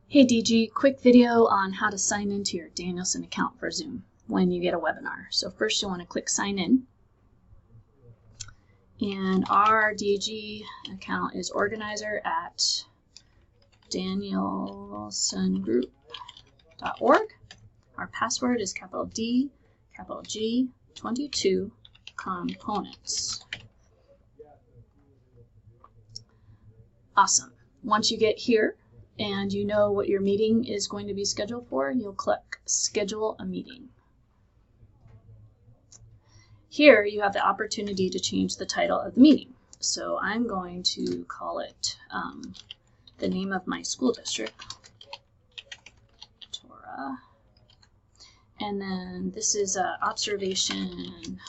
Hey DG, quick video on how to sign into your Danielson account for Zoom when you get a webinar. So first you want to click sign in. And our DG account is organizer at danielsongroup.org. Our password is capital D, capital G, 22 components. Awesome. Once you get here, and you know what your meeting is going to be scheduled for, you'll click Schedule a Meeting. Here you have the opportunity to change the title of the meeting. So I'm going to call it the name of my school district, Torah. And then this is observation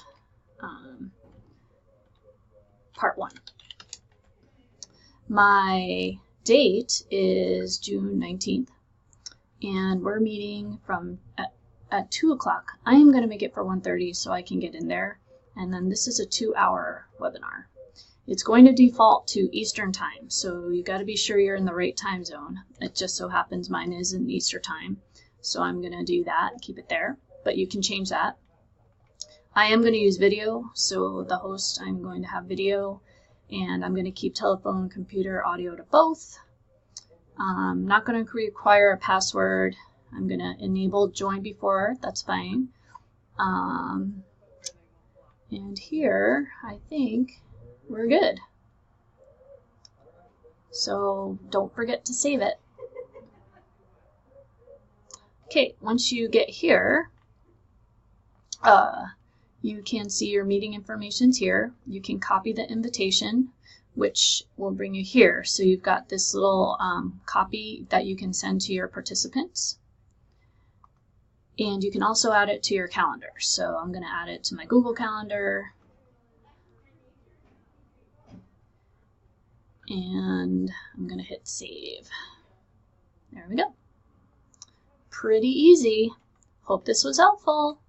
part 1. My date is June 19th, and we're meeting at 2 o'clock. I am going to make it for 1:30 so I can get in there, and then this is a 2-hour webinar. It's going to default to Eastern time, so you got to be sure you're in the right time zone. It just so happens mine is in Eastern time, so I'm going to do that, keep it there, but you can change that. I am going to use video, so the host, I'm going to have video, and I'm going to keep telephone, computer, audio to both. I'm not going to require a password. I'm going to enable join before, that's fine. And here, I think we're good. So don't forget to save it. Okay, once you get here, you can see your meeting information's here. You can copy the invitation, which will bring you here. So you've got this little copy that you can send to your participants. And you can also add it to your calendar. So I'm going to add it to my Google Calendar. And I'm going to hit save. There we go. Pretty easy. Hope this was helpful.